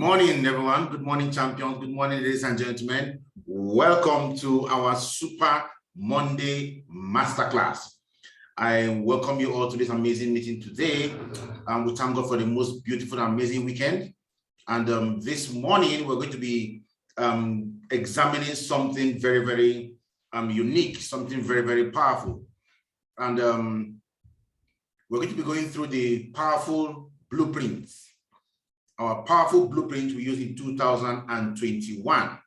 morning, everyone. Good morning, champions. Good morning, ladies and gentlemen. Welcome to our Super Monday Masterclass. I welcome you all to this amazing meeting today. We thank God for the most beautiful and amazing weekend. And this morning, we're going to be examining something very, very unique, something very, very powerful. And we're going to be going through the powerful blueprints. Our powerful blueprint we used in 2021,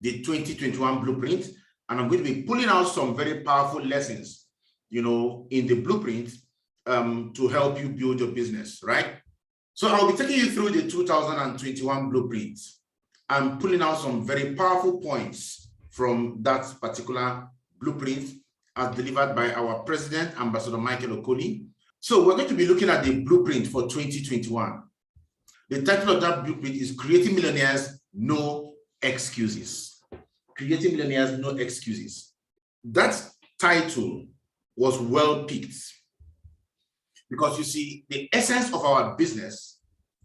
the 2021 blueprint. And I'm going to be pulling out some very powerful lessons, in the blueprint to help you build your business, right? So I'll be taking you through the 2021 blueprint and pulling out some very powerful points from that particular blueprint as delivered by our president, Ambassador Michael Okoli. So we're going to be looking at the blueprint for 2021. The title of that blueprint is Creating Millionaires, No Excuses. Creating Millionaires, No Excuses. That title was well picked because you see, the essence of our business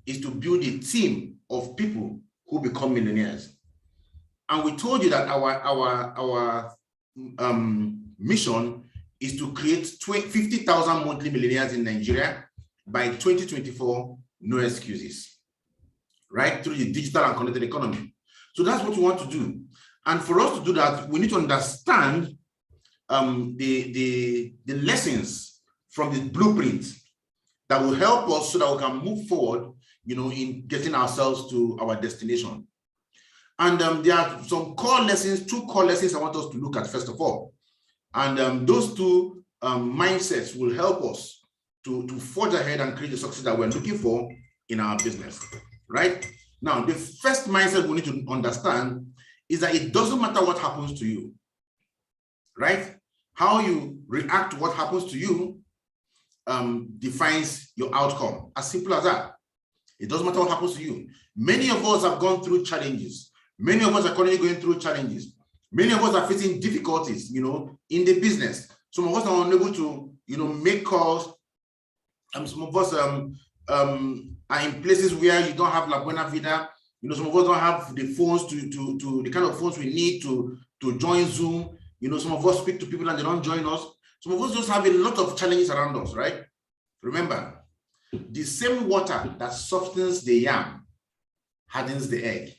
is to build a team of people who become millionaires. And we told you that our mission is to create 50,000 monthly millionaires in Nigeria by 2024. No excuses, right? Through the digital and connected economy. So that's what we want to do. And for us to do that, we need to understand the lessons from the blueprint that will help us so that we can move forward, in getting ourselves to our destination. And there are some core lessons, two core lessons I want us to look at first of all. And those two mindsets will help us to forge ahead and create the success that we're looking for in our business, right? Now, the first mindset we need to understand is that it doesn't matter what happens to you, right? How you react to what happens to you defines your outcome. As simple as that. It doesn't matter what happens to you. Many of us have gone through challenges. Many of us are currently going through challenges. Many of us are facing difficulties, in the business. Some of us are unable to, make calls. Some of us are in places where you don't have La Buena Vida. Some of us don't have the phones to the kind of phones we need to join Zoom. Some of us speak to people and they don't join us. Some of us just have a lot of challenges around us, right? Remember, the same water that softens the yam hardens the egg,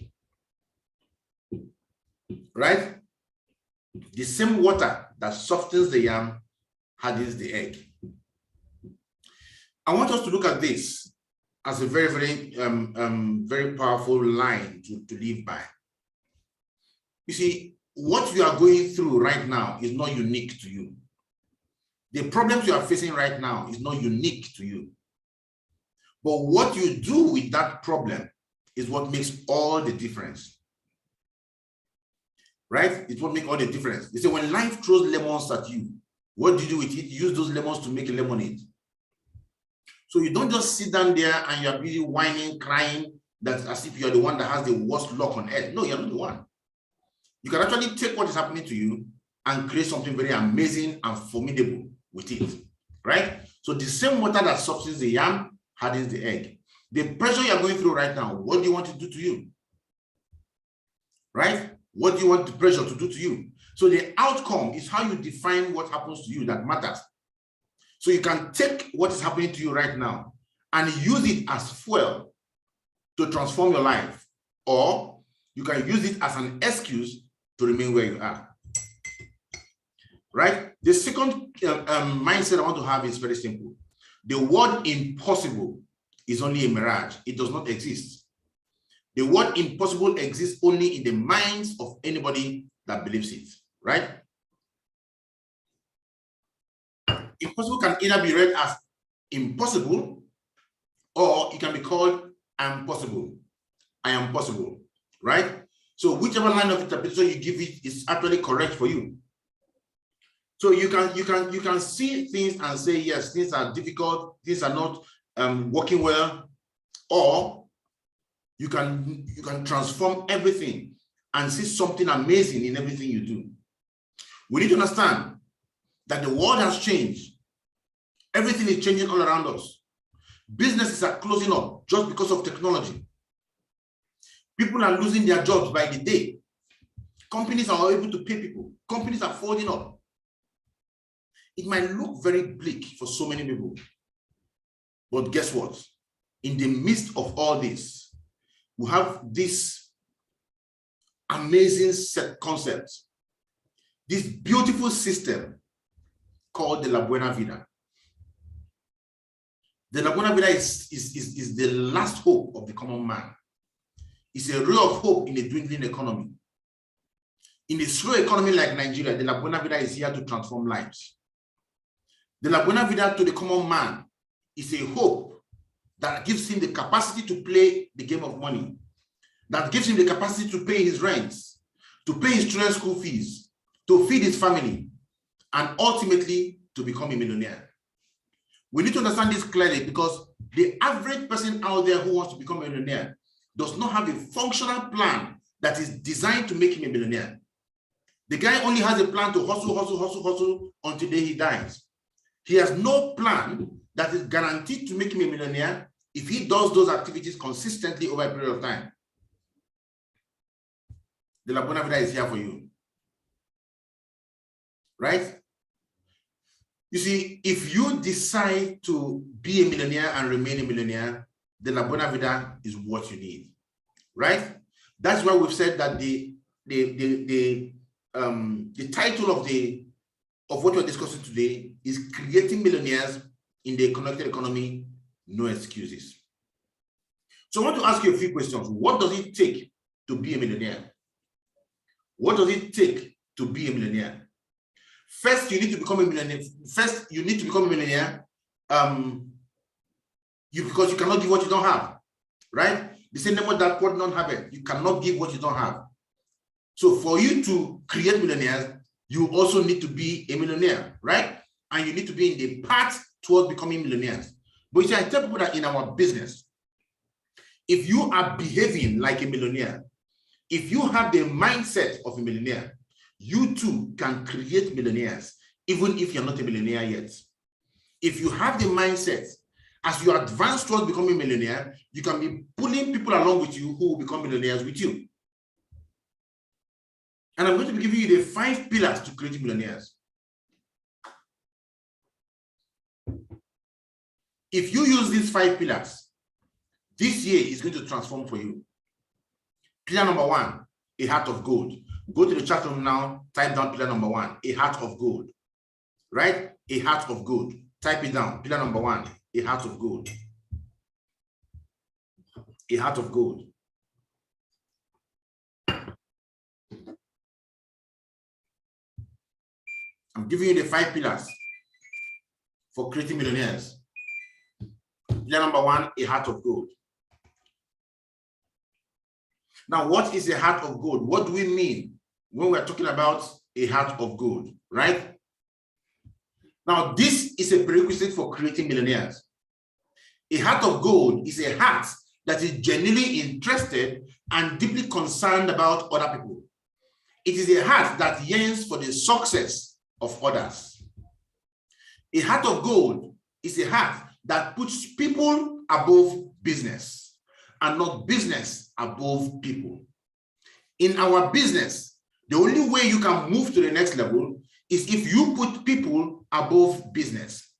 right? The same water that softens the yam hardens the egg. I want us to look at this as a very, very, very powerful line to live by. You see, what you are going through right now is not unique to you. The problems you are facing right now is not unique to you. But what you do with that problem is what makes all the difference. Right? It's what makes all the difference. They say when life throws lemons at you, what do you do with it? You use those lemons to make a lemonade. So you don't just sit down there and you're really whining, crying, that's as if you're the one that has the worst luck on earth. No, you're not the one. You can actually take what is happening to you and create something very amazing and formidable with it, right? So the same water that softens the yam hardens the egg. The pressure you're going through right now, what do you want to do to you? Right? What do you want the pressure to do to you? So the outcome is how you define what happens to you that matters. So you can take what is happening to you right now and use it as fuel to transform your life, or you can use it as an excuse to remain where you are. Right? The second mindset I want to have is very simple. The word impossible is only a mirage. It does not exist. The word impossible exists only in the minds of anybody that believes it, right? Impossible can either be read as impossible, or it can be called I'm possible. I am possible, right? So whichever line of interpretation you give it is actually correct for you. So you can see things and say, yes, things are difficult, things are not working well, or you can transform everything and see something amazing in everything you do. We need to understand that the world has changed. Everything is changing all around us. Businesses are closing up just because of technology. People are losing their jobs by the day. Companies are able to pay people. Companies are folding up. It might look very bleak for so many people. But guess what? In the midst of all this, we have this amazing set concept, this beautiful system called the La Buena Vida. The La Buena Vida is the last hope of the common man. It's a ray of hope in a dwindling economy. In a slow economy like Nigeria, the La Buena Vida is here to transform lives. The La Buena Vida to the common man is a hope that gives him the capacity to play the game of money, that gives him the capacity to pay his rents, to pay his children's school fees, to feed his family, and ultimately to become a millionaire. We need to understand this clearly, because the average person out there who wants to become a millionaire does not have a functional plan that is designed to make him a millionaire. The guy only has a plan to hustle until the day he dies. He has no plan that is guaranteed to make him a millionaire if he does those activities consistently over a period of time. The La Buena Vida is here for you. Right? You see, if you decide to be a millionaire and remain a millionaire, the La Buena Vida is what you need. Right? That's why we've said that the title of what we're discussing today is Creating Millionaires in the Connected Economy, No Excuses. So I want to ask you a few questions. What does it take to be a millionaire? What does it take to be a millionaire? First, you need to become a millionaire. First, you need to become a millionaire because you cannot give what you don't have, right? The same number that what don't have it. You cannot give what you don't have. So for you to create millionaires, you also need to be a millionaire, right? And you need to be in the path towards becoming millionaires. But you see, I tell people that in our business, if you are behaving like a millionaire, if you have the mindset of a millionaire, you too can create millionaires, even if you're not a millionaire yet. If you have the mindset, as you advance towards becoming a millionaire, you can be pulling people along with you who will become millionaires with you. And I'm going to be giving you the 5 pillars to creating millionaires. If you use these 5 pillars, this year is going to transform for you. Pillar number 1, a heart of gold. Go to the chat room now, type down pillar number 1, a heart of gold. Right? A heart of gold. Type it down. Pillar number 1, a heart of gold. A heart of gold. I'm giving you the 5 pillars for creating millionaires. Pillar number 1, a heart of gold. Now, what is a heart of gold? What do we mean when we're talking about a heart of gold, right? Now, this is a prerequisite for creating millionaires. A heart of gold is a heart that is genuinely interested and deeply concerned about other people. It is a heart that yearns for the success of others. A heart of gold is a heart that puts people above business and not business above people. In our business, the only way you can move to the next level is if you put people above business.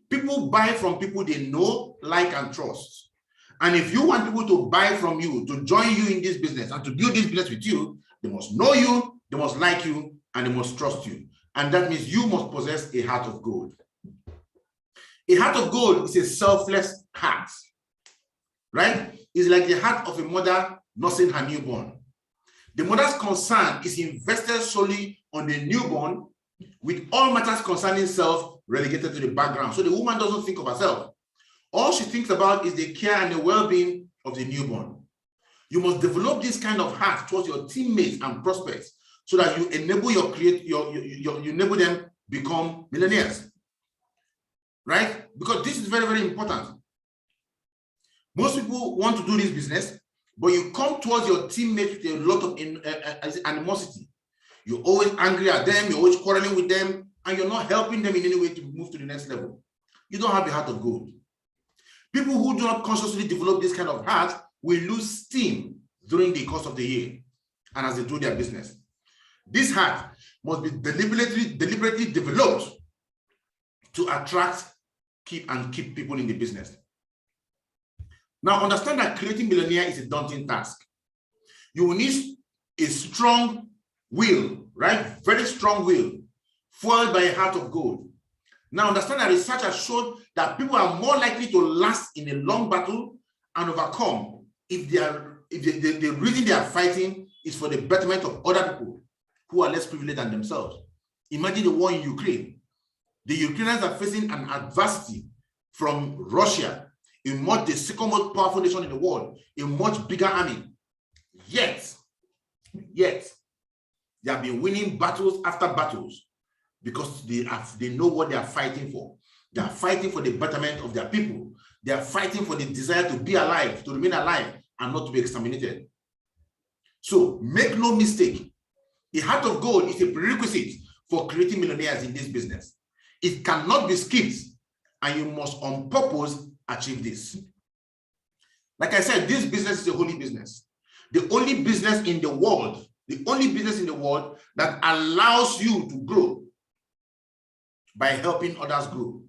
People buy from people they know, like, and trust. And if you want people to buy from you, to join you in this business and to build this business with you, they must know you, they must like you, and they must trust you. And that means you must possess a heart of gold. A heart of gold is a selfless heart, right? It's like the heart of a mother nursing her newborn. The mother's concern is invested solely on the newborn, with all matters concerning self relegated to the background. So the woman doesn't think of herself. All she thinks about is the care and the well-being of the newborn. You must develop this kind of heart towards your teammates and prospects so that you enable you enable them become millionaires. Right? Because this is very, very important. Most people want to do this business, but you come towards your teammates with a lot of animosity. You're always angry at them, you're always quarreling with them, and you're not helping them in any way to move to the next level. You don't have a heart of gold. People who do not consciously develop this kind of heart will lose steam during the course of the year and as they do their business. This heart must be deliberately developed to attract, keep people in the business. Now, understand that creating millionaire is a daunting task. You will need a strong will, right? Very strong will, fueled by a heart of gold. Now, understand that research has shown that people are more likely to last in a long battle and overcome if the reason they are fighting is for the betterment of other people who are less privileged than themselves. Imagine the war in Ukraine. The Ukrainians are facing an adversity from Russia, the second most powerful nation in the world, a much bigger army. Yet, they have been winning battles after battles because they know what they are fighting for. They are fighting for the betterment of their people. They are fighting for the desire to be alive, to remain alive, and not to be exterminated. So make no mistake, the heart of gold is a prerequisite for creating millionaires in this business. It cannot be skipped, and you must on purpose achieve this. Like I said, this business is a holy business. The only business in the world that allows you to grow by helping others grow.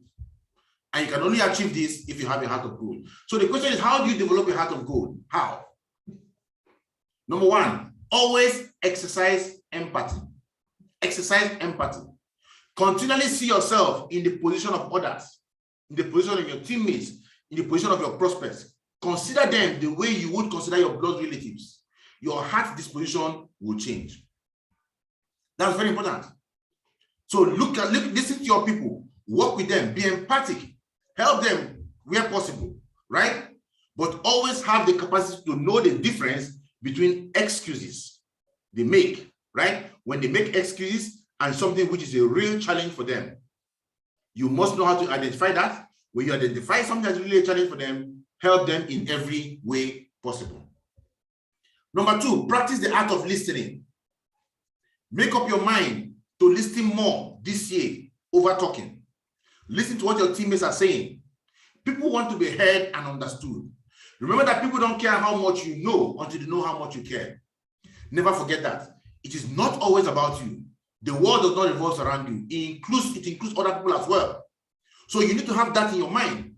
And you can only achieve this if you have a heart of gold. So the question is, how do you develop a heart of gold? How? Number one, always exercise empathy. Exercise empathy. Continually see yourself in the position of others, in the position of your teammates, in the position of your prospects. Consider them the way you would consider your blood relatives. Your heart disposition will change. That's very important. So listen to your people, work with them, be empathic, help them where possible, right? But always have the capacity to know the difference between excuses they make, right? When they make excuses and something which is a real challenge for them. You must know how to identify that. When you identify something that's really a challenge for them, help them in every way possible. Number two, practice the art of listening. Make up your mind to listen more this year over talking. Listen to what your teammates are saying. People want to be heard and understood. Remember that people don't care how much you know until they know how much you care. Never forget that. It is not always about you. The world does not revolve around you. It includes other people as well. So you need to have that in your mind,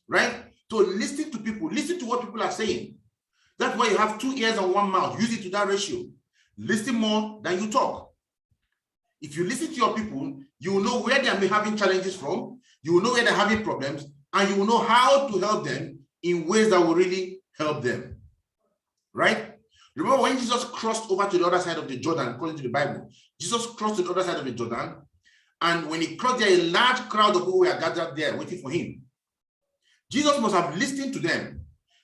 right? So listen to people. Listen to what people are saying. That's why you have 2 ears and 1 mouth. Use it to that ratio. Listen more than you talk. If you listen to your people, you will know where they are having challenges from. You will know where they're having problems, and you will know how to help them in ways that will really help them, right? Remember when Jesus crossed over to the other side of the Jordan, according to the Bible, Jesus crossed to the other side of the Jordan, and when he crossed there, a large crowd of people were gathered there waiting for him. Jesus must have listened to them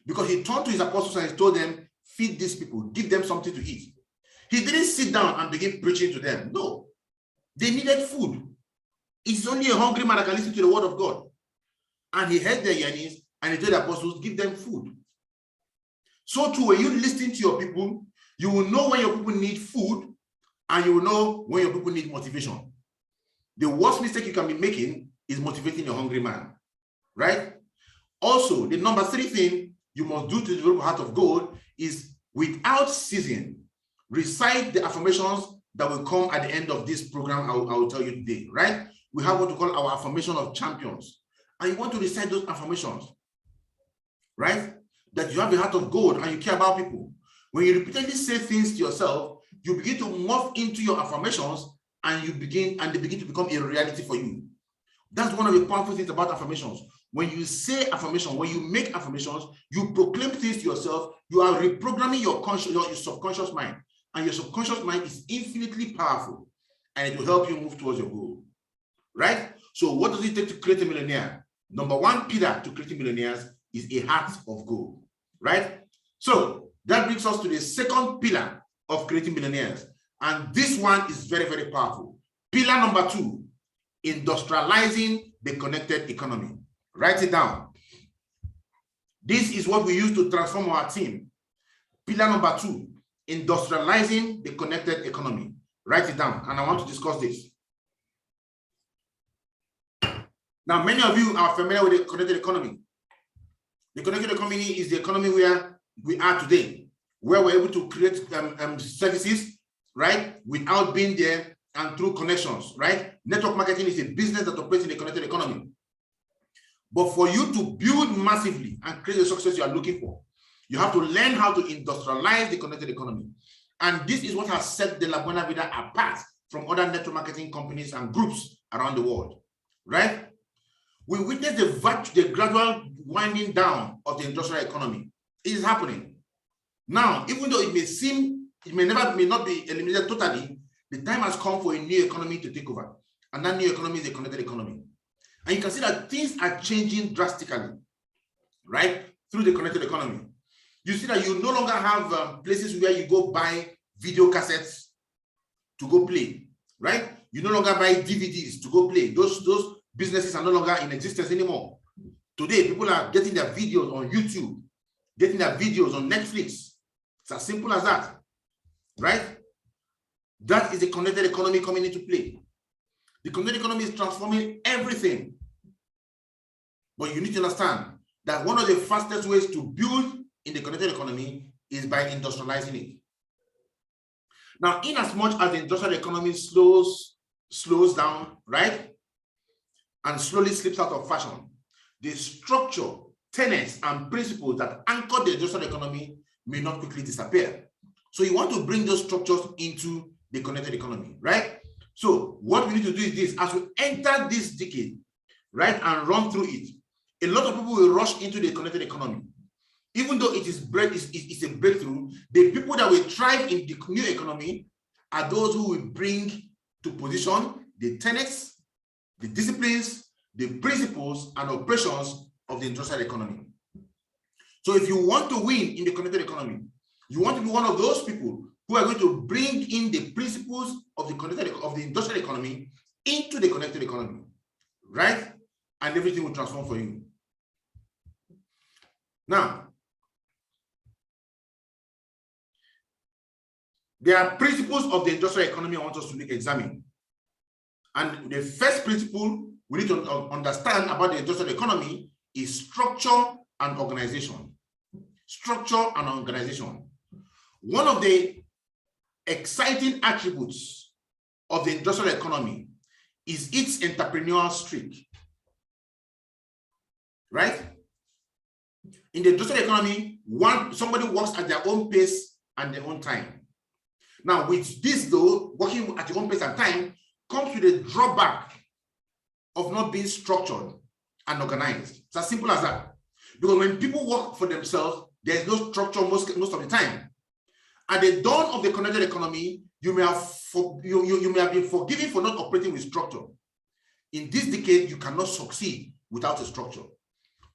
because he turned to his apostles and he told them, feed these people, give them something to eat. He didn't sit down and begin preaching to them. No, they needed food. It's only a hungry man that can listen to the word of God. And he heard their yearnings and he told the apostles, give them food. So too, when you listen to your people, you will know when your people need food and you will know when your people need motivation. The worst mistake you can be making is motivating a hungry man, right? Also, the number 3 thing you must do to develop a heart of gold is, without ceasing, recite the affirmations that will come at the end of this program I will tell you today, right? We have what we call our affirmation of champions. And you want to recite those affirmations, right? That you have a heart of gold and you care about people. When you repeatedly say things to yourself, you begin to morph into your affirmations and they begin to become a reality for you. That's one of the powerful things about affirmations. When you say affirmation, when you make affirmations, you proclaim things to yourself, you are reprogramming your subconscious mind. And your subconscious mind is infinitely powerful and it will help you move towards your goal, right? So what does it take to create a millionaire? Number 1 pillar to creating millionaires is a heart of gold, right? So that brings us to the second pillar of creating millionaires. And this one is very, very powerful. Pillar number 2, industrializing the connected economy. Write it down. This is what we use to transform our team. Pillar number 2, industrializing the connected economy. Write it down, and I want to discuss this. Now, many of you are familiar with the connected economy. The connected economy is the economy where we are today. where we're able to create services, right, without being there and through connections, right? Network marketing is a business that operates in a connected economy. But for you to build massively and create the success you are looking for, you have to learn how to industrialize the connected economy. And this is what has set De La Buena Vida apart from other network marketing companies and groups around the world, right? We witness the gradual winding down of the industrial economy. It is happening. Now, even though it may not be eliminated totally, the time has come for a new economy to take over. And that new economy is a connected economy. And you can see that things are changing drastically, right? Through the connected economy. You see that you no longer have places where you go buy video cassettes to go play, right? You no longer buy DVDs to go play. Those businesses are no longer in existence anymore. Today, people are getting their videos on YouTube, getting their videos on Netflix. It's as simple as that, right? That is the connected economy coming into play. The connected economy is transforming everything. But you need to understand that one of the fastest ways to build in the connected economy is by industrializing it. Now, in as much as the industrial economy slows down, right, and slowly slips out of fashion, the structure, tenets, and principles that anchor the industrial economy may not quickly disappear. So you want to bring those structures into the connected economy, right? So what we need to do is this: as we enter this decade, right, and run through it, a lot of people will rush into the connected economy. Even though it's a breakthrough, the people that will thrive in the new economy are those who will bring to position the tenets, the disciplines, the principles, and operations of the industrial economy. So if you want to win in the connected economy, you want to be one of those people who are going to bring in the principles of the industrial economy into the connected economy, right? And everything will transform for you. Now, there are principles of the industrial economy I want us to examine. And the first principle we need to understand about the industrial economy is structure and organization. Structure and organization. One of the exciting attributes of the industrial economy is its entrepreneurial streak, right? In the industrial economy, somebody works at their own pace and their own time. Now, with this though, working at your own pace and time comes with a drawback of not being structured and organized. It's as simple as that. Because when people work for themselves, there's no structure most of the time. At the dawn of the connected economy, you may have been forgiven for not operating with structure. In this decade, you cannot succeed without a structure.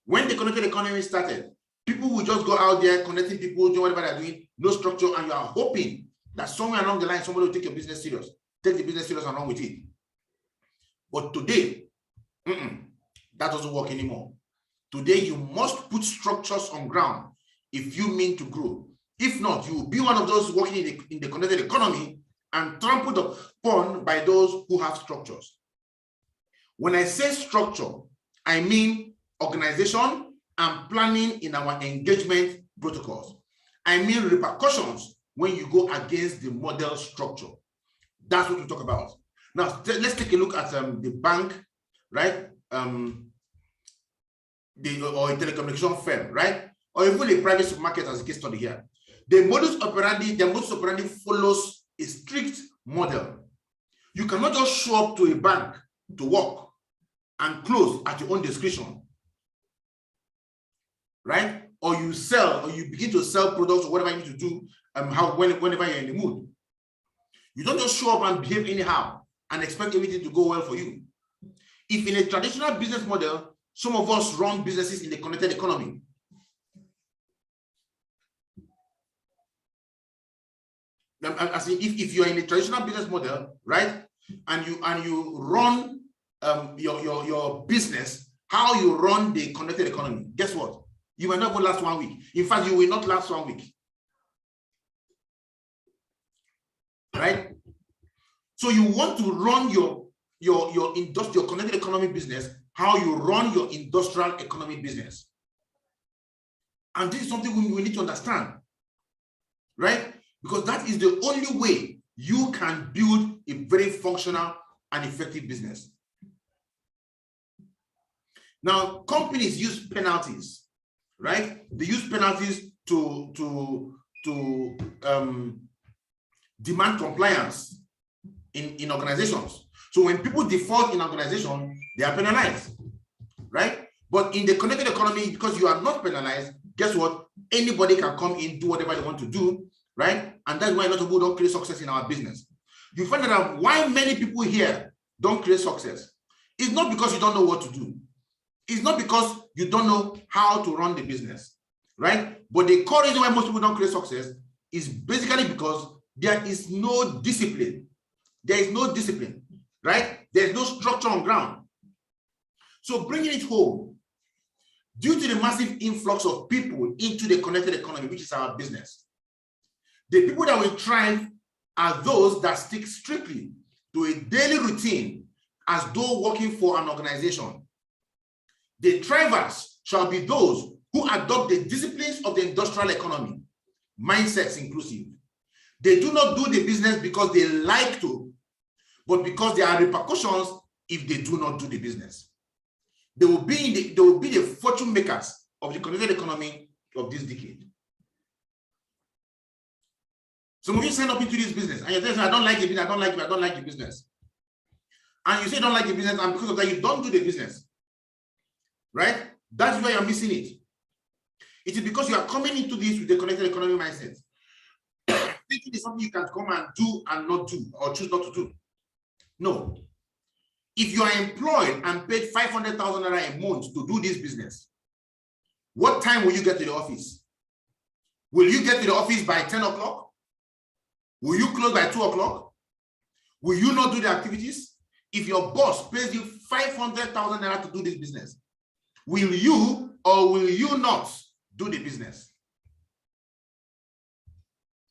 When the connected economy started, people will just go out there connecting people, doing whatever they're doing, no structure, and you are hoping that somewhere along the line, somebody will take your business serious, take the business serious and run with it. But today, that doesn't work anymore. Today, you must put structures on ground if you mean to grow. If not, you will be one of those working in the connected economy and trampled upon by those who have structures. When I say structure, I mean organization and planning in our engagement protocols. I mean repercussions when you go against the model structure. That's what we talk about. Now, let's take a look at the bank, right? Or a telecommunication firm, right? Or even a private supermarket as a case study here. The modus operandi follows a strict model. You cannot just show up to a bank to work and close at your own discretion, right? Or you begin to sell products or whatever you need to do whenever you're in the mood. You don't just show up and behave anyhow and expect everything to go well for you. If in a traditional business model, some of us run businesses in the connected economy. As if you're in a traditional business model, right, and you run your business, how you run the connected economy, guess what? You might not go last 1 week. In fact, you will not last 1 week. Right? So you want to run your connected economy business, how you run your industrial economy business. And this is something we need to understand. right? Because that is the only way you can build a very functional and effective business. Now, companies use penalties, right? They use penalties to demand compliance in organizations. So when people default in organization, they are penalized, right? But in the connected economy, because you are not penalized, guess what? Anybody can come in, do whatever they want to do, right? And that's why a lot of people don't create success in our business. You find out why many people here don't create success. It's not because you don't know what to do. It's not because you don't know how to run the business, right? But the core reason why most people don't create success is basically because there is no discipline. There is no discipline, right? There is no structure on ground. So bringing it home, due to the massive influx of people into the connected economy, which is our business, the people that will thrive are those that stick strictly to a daily routine as though working for an organization. The thrivers shall be those who adopt the disciplines of the industrial economy, mindsets inclusive. They do not do the business because they like to, but because there are repercussions if they do not do the business. They will be the fortune makers of the connected economy of this decade. Some of you sign up into this business and you're saying, I don't like the business, I don't like the business. And you say you don't like the business, and because of that, you don't do the business. Right? That's why you're missing it. It is because you are coming into this with the connected economy mindset. Thinking it's something you can come and do and not do, or choose not to do. No. If you are employed and paid 500,000 naira a month to do this business, what time will you get to the office? Will you get to the office by 10 o'clock? Will you close by 2 o'clock? Will you not do the activities? If your boss pays you 500,000 naira to do this business, will you or will you not do the business?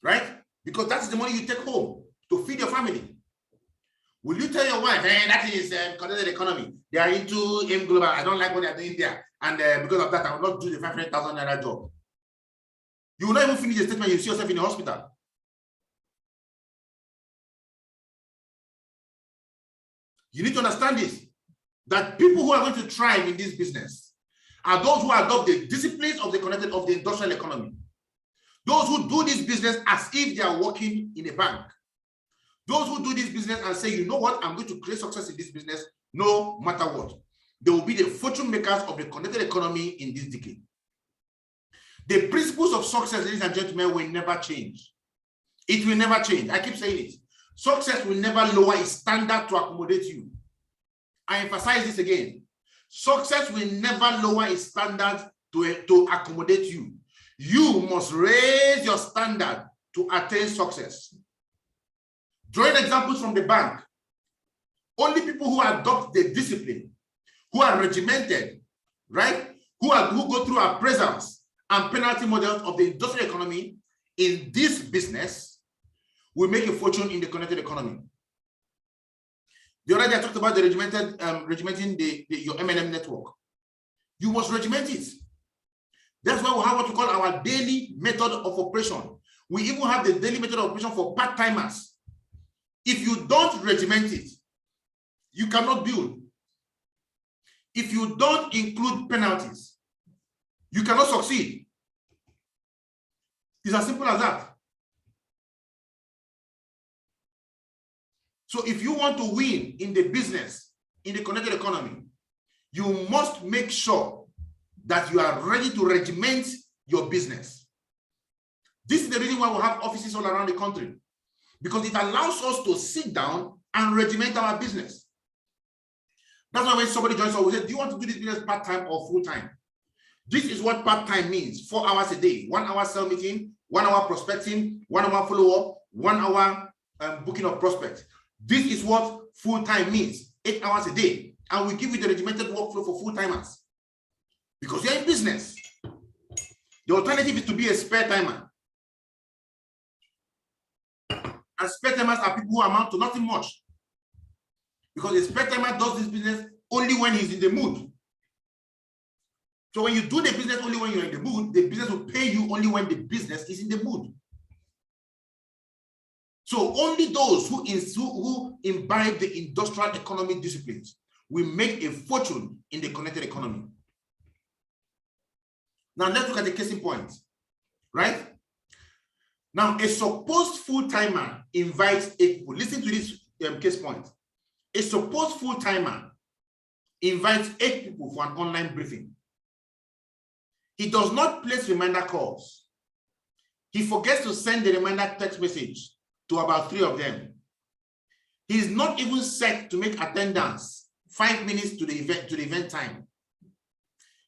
Right? Because that's the money you take home to feed your family. Will you tell your wife, hey, that is connected economy. They are into AIM Global. I don't like what they are doing there. And because of that, I will not do the 500,000 naira job. You will not even finish the statement. You see yourself in the hospital. You need to understand this, that people who are going to thrive in this business are those who adopt the disciplines of the industrial economy. Those who do this business as if they are working in a bank. Those who do this business and say, you know what, I'm going to create success in this business no matter what. They will be the fortune makers of the connected economy in this decade. The principles of success, ladies and gentlemen, will never change. It will never change. I keep saying it. Success will never lower its standard to accommodate you. I emphasize this again. Success will never lower its standard to accommodate you. You must raise your standard to attain success. Drawing examples from the bank, only people who adopt the discipline, who are regimented, right? Who go through appraisals and penalty models of the industrial economy in this business will make a fortune in the connected economy. The other day I talked about the regimenting your M&M network. You must regiment it. That's why we have what we call our daily method of operation. We even have the daily method of operation for part-timers. If you don't regiment it, you cannot build. If you don't include penalties, you cannot succeed. It's as simple as that. So if you want to win in the business, in the connected economy, you must make sure that you are ready to regiment your business. This is the reason why we have offices all around the country, because it allows us to sit down and regiment our business. That's why when somebody joins us, we say, do you want to do this business part-time or full-time? This is what part-time means: 4 hours a day, 1 hour sell meeting, 1 hour prospecting, 1 hour follow-up, 1 hour booking of prospects. This is what full-time means, 8 hours a day. And we give you the regimented workflow for full-timers. Because you're in business. The alternative is to be a spare timer. And spare timers are people who amount to nothing much. Because a spare timer does this business only when he's in the mood. So when you do the business only when you're in the mood, the business will pay you only when the business is in the mood. So only those who imbibe the industrial economy disciplines will make a fortune in the connected economy. Now let's look at the case in point, right? Now, a supposed full-timer invites 8 people. Listen to this case point. A supposed full-timer invites 8 people for an online briefing. He does not place reminder calls. He forgets to send the reminder text message to about 3 of them. He is not even set to make attendance 5 minutes to the event time.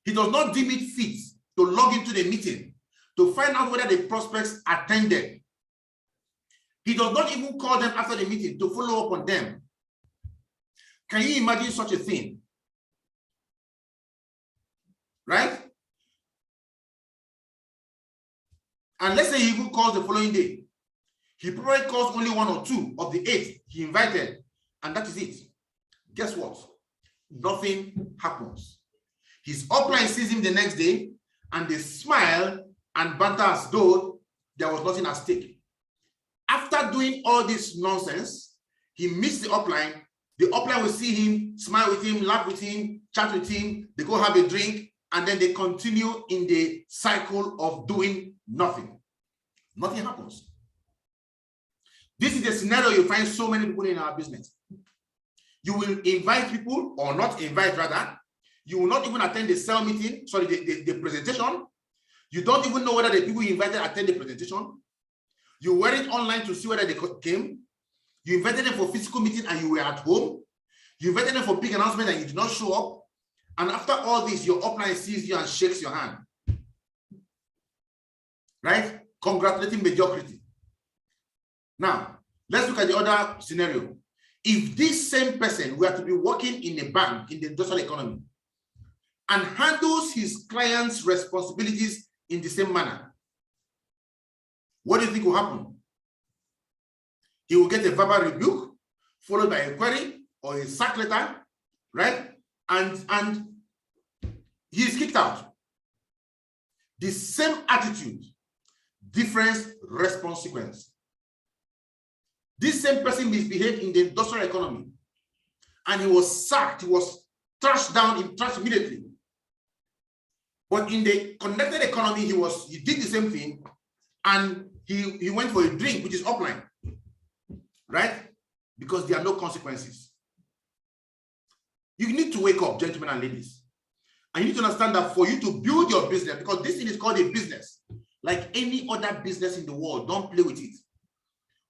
He does not deem it fit to log into the meeting to find out whether the prospects attended. He does not even call them after the meeting to follow up on them. Can you imagine such a thing? Right? And let's say he even calls the following day. He probably calls only 1 or 2 of the 8 he invited, and that is it. Guess what? Nothing happens. His upline sees him the next day, and they smile and banter as though there was nothing at stake. After doing all this nonsense, he meets the upline. The upline will see him, smile with him, laugh with him, chat with him. They go have a drink, and then they continue in the cycle of doing nothing. Nothing happens. This is the scenario you find so many people in our business. You will invite people, or not invite rather. You will not even attend the sale meeting, sorry, the presentation. You don't even know whether the people you invited attend the presentation. You went online to see whether they came. You invited them for physical meeting and you were at home. You invited them for big announcement and you did not show up. And after all this, your upline sees you and shakes your hand. Right? Congratulating mediocrity. Now, let's look at the other scenario. If this same person were to be working in a bank in the industrial economy and handles his client's responsibilities in the same manner, what do you think will happen? He will get a verbal rebuke followed by a query or a sack letter, right? And he is kicked out. The same attitude, different response sequence. This same person misbehaved in the industrial economy and he was sacked, he was trashed down, trashed immediately. But in the connected economy, he did the same thing and he went for a drink, which is upline, right? Because there are no consequences. You need to wake up, gentlemen and ladies. And you need to understand that for you to build your business, because this thing is called a business, like any other business in the world, don't play with it.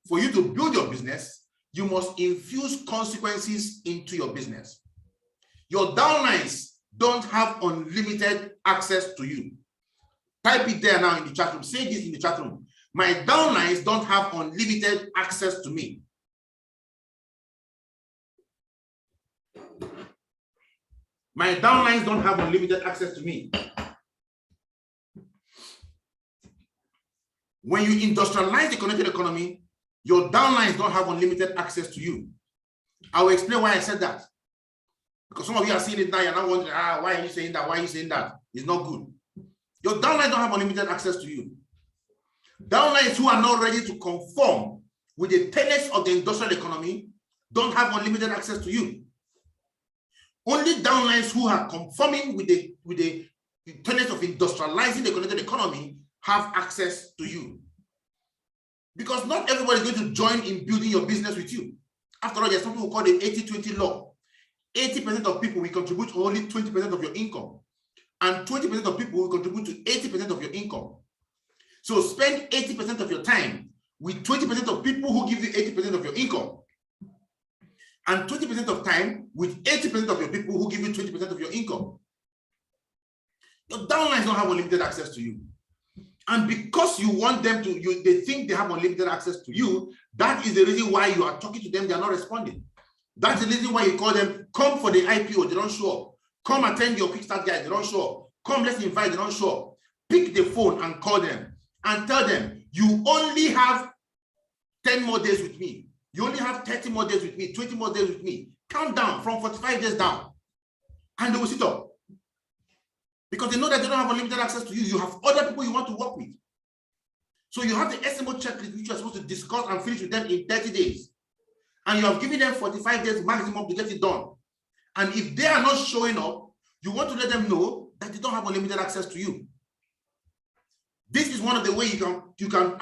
For you to build your business, you must infuse consequences into your business. Your downlines don't have unlimited access to you. Type it there now in the chat room. Say this in the chat room. My downlines don't have unlimited access to me. My downlines don't have unlimited access to me. When you industrialize the connected economy, your downlines don't have unlimited access to you. I will explain why I said that. Because some of you are seeing it now, you're not wondering, why are you saying that? Why are you saying that? It's not good. Your downlines don't have unlimited access to you. Downlines who are not ready to conform with the tenets of the industrial economy don't have unlimited access to you. Only downlines who are conforming with the tenets of industrializing the connected economy have access to you. Because not everybody is going to join in building your business with you. After all, there's something we call the 80-20 law. 80% of people will contribute to only 20% of your income. And 20% of people will contribute to 80% of your income. So spend 80% of your time with 20% of people who give you 80% of your income. And 20% of time with 80% of your people who give you 20% of your income. Your downlines don't have unlimited access to you. And because you want them to, they think they have unlimited access to you, that is the reason why you are talking to them, they are not responding. That's the reason why you call them, come for the IPO, they don't show up. Come attend your quick start guide, they don't show up. Come, let's invite, they don't show up. Pick the phone and call them and tell them, you only have 10 more days with me. You only have 30 more days with me, 20 more days with me. Count down from 45 days down. And they will sit up. Because they know that they don't have unlimited access to you. You have other people you want to work with. So you have the SMO checklist, which you are supposed to discuss and finish with them in 30 days. And you have given them 45 days maximum to get it done. And if they are not showing up, you want to let them know that they don't have unlimited access to you. This is one of the ways you can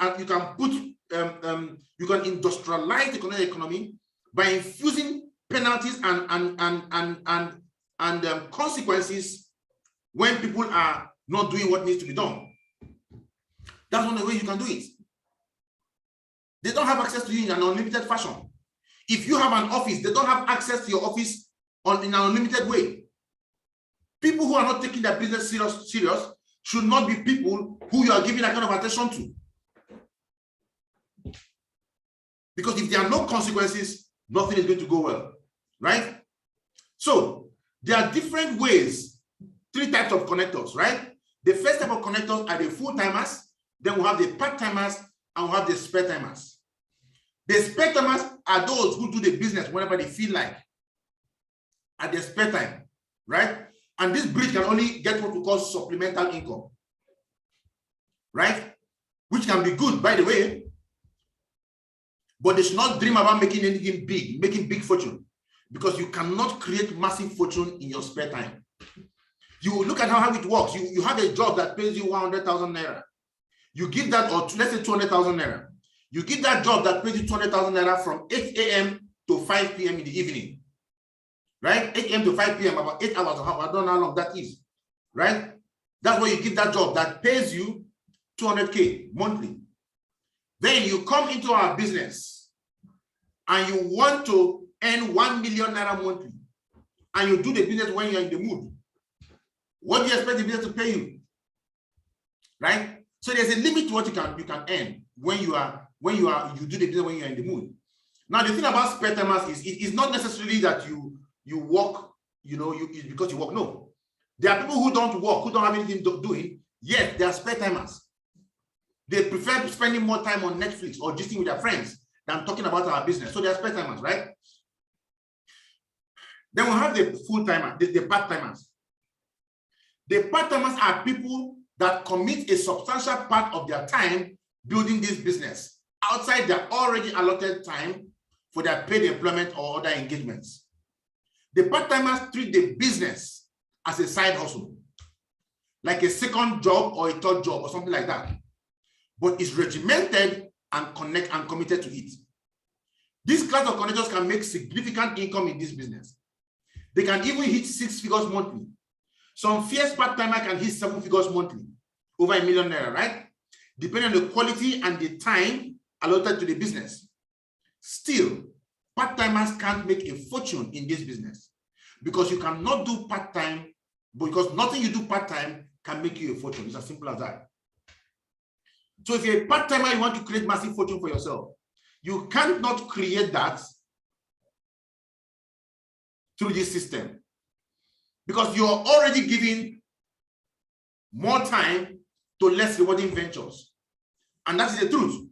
industrialize the Canadian economy by infusing penalties and consequences when people are not doing what needs to be done. That's one of the ways you can do it. They don't have access to you in an unlimited fashion. If you have an office, they don't have access to your office in an unlimited way. People who are not taking their business serious should not be people who you are giving that kind of attention to. Because if there are no consequences, nothing is going to go well, right? So there are different ways, 3 types of connectors, right? The first type of connectors are the full-timers, then we'll have the part-timers, and we'll have the spare-timers. The spare-timers are those who do the business whenever they feel like, at their spare time, right? And this bridge can only get what we call supplemental income, right? Which can be good, by the way, but they should not dream about making anything big, making big fortune, because you cannot create massive fortune in your spare time. You look at how it works. You have a job that pays you 100,000 naira. You give that, or let's say 200,000 naira. You give that job that pays you 200,000 naira from 8 a.m. to 5 p.m. in the evening, right? 8 a.m. to 5 p.m., about 8 hours. I don't know how long that is, right? That's why you give that job that pays you 200K monthly. Then you come into our business and you want to earn 1 million naira monthly, and you do the business when you're in the mood. What do you expect the business to pay you, right? So there's a limit to what you can earn when you do the business when you're in the mood. Now the thing about spare timers is it's not necessarily that you work, it's because you work. No, there are people who don't work, who don't have anything doing. Yes, they are spare timers. They prefer spending more time on Netflix or gisting with their friends than talking about our business. So they are spare timers, right? Then we have the full timer, the part timers. The part timers are people that commit a substantial part of their time building this business outside their already allotted time for their paid employment or other engagements. The part-timers treat the business as a side hustle, like a second job or a third job or something like that, but is regimented and committed to it. This class of connectors can make significant income in this business. They can even hit 6 figures monthly. Some fierce part-timer can hit 7 figures monthly, over 1 million naira, right? Depending on the quality and the time allotted to the business. Still, part-timers can't make a fortune in this business because you cannot do part-time, because nothing you do part-time can make you a fortune. It's as simple as that. So if you're a part-timer, you want to create massive fortune for yourself, you cannot create that through this system because you're already giving more time to less rewarding ventures. And that's the truth.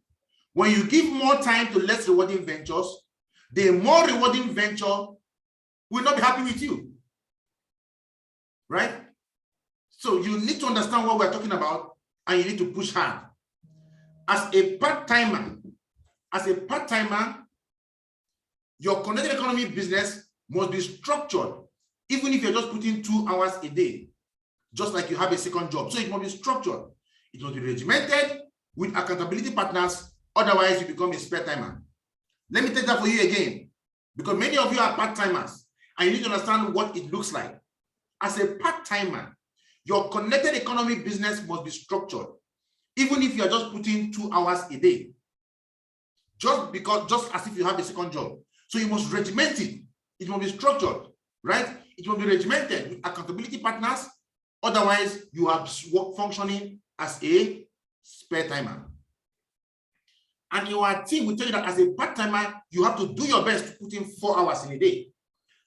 When you give more time to less rewarding ventures, the more rewarding venture will not be happy with you, right? So you need to understand what we're talking about, and you need to push hard. As a part-timer, your connected economy business must be structured, even if you're just putting 2 hours a day, just like you have a second job. So it must be structured. It must be regimented with accountability partners. Otherwise, you become a spare timer. Let me take that for you again, because many of you are part-timers, and you need to understand what it looks like. As a part-timer, your connected economy business must be structured, even if you are just putting 2 hours a day, just as if you have a second job. So you must regiment it. It must be structured, right? It must be regimented with accountability partners. Otherwise, you are functioning as a spare timer. And your team will tell you that as a part-timer, you have to do your best to put in 4 hours in a day.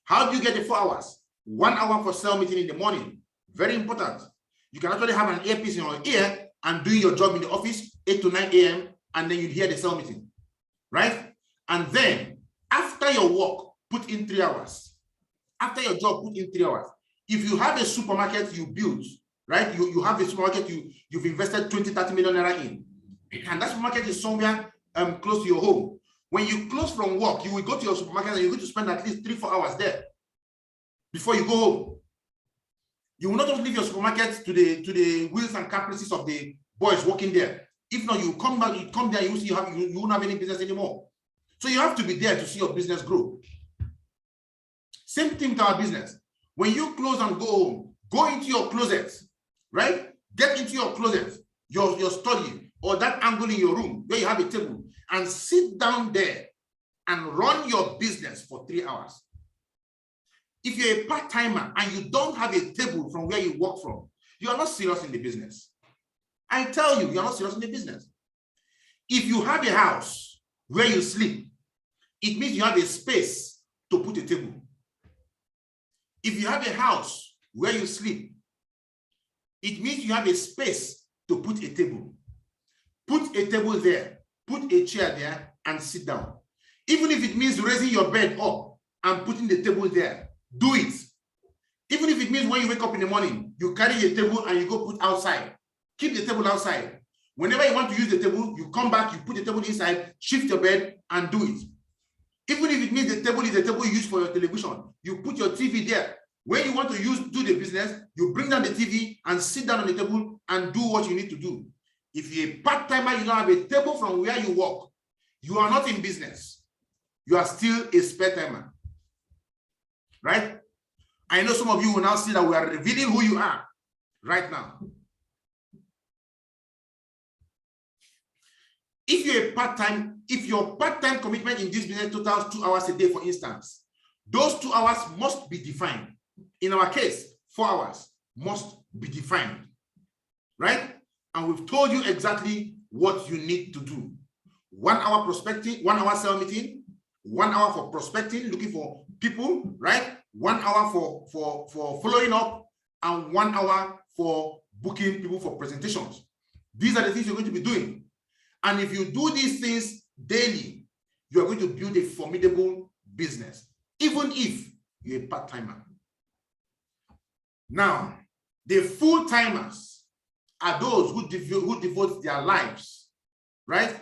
How do you get the 4 hours? 1 hour for cell meeting in the morning. Very important. You can actually have an earpiece in your ear and doing your job in the office 8 to 9 a.m. and then you hear the cell meeting, right? And then after your work, put in 3 hours. After your job, put in 3 hours. If you have a supermarket you build, right? You have a supermarket you've invested 20, 30 million naira in. and that supermarket is somewhere close to your home. When you close from work, you will go to your supermarket and you're going to spend at least 3-4 hours there before you go home. You will not just leave your supermarket to the wheels and caprices of the boys working there. If not, you come back, you come there, you see you won't have any business anymore. So you have to be there to see your business grow. Same thing with our business. When you close and go home, go into your closet, right? Get into your closet, your study, or that angle in your room where you have a table, and sit down there and run your business for 3 hours. If you're a part-timer and you don't have a table from where you work from, you are not serious in the business. I tell you, you are not serious in the business. If you have a house where you sleep, it means you have a space to put a table. If you have a house where you sleep, it means you have a space to put a table. Put a table there, put a chair there, and sit down. Even if it means raising your bed up and putting the table there, do it. Even if it means when you wake up in the morning, you carry a table and you go put outside. Keep the table outside. Whenever you want to use the table, you come back, you put the table inside, shift your bed, and do it. Even if it means the table is a table you use for your television, you put your TV there. When you want to do the business, you bring down the TV and sit down on the table and do what you need to do. If you're a part-timer, you don't have a table from where you work, you are not in business. You are still a spare timer. Right? I know some of you will now see that we are revealing who you are right now. If you're a part-time, if your part-time commitment in this business totals 2 hours a day, for instance, those 2 hours must be defined. In our case, 4 hours must be defined, right? And we've told you exactly what you need to do. 1 hour prospecting, 1 hour sales meeting, 1 hour for prospecting, looking for people, right? 1 hour for following up, and 1 hour for booking people for presentations. These are the things you're going to be doing. And if you do these things daily, you are going to build a formidable business, even if you're a part-timer. Now, the full-timers are those who devote their lives, right?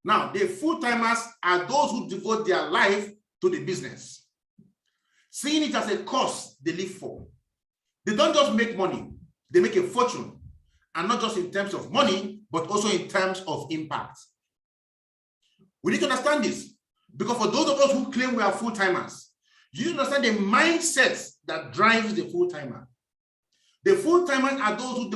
Now, the full-timers are those who devote their life to the business, seeing it as a cause they live for. They don't just make money, they make a fortune, and not just in terms of money, but also in terms of impact. We need to understand this, because for those of us who claim we are full-timers, you need to understand the mindset that drives the full-timer. The full-timers are those who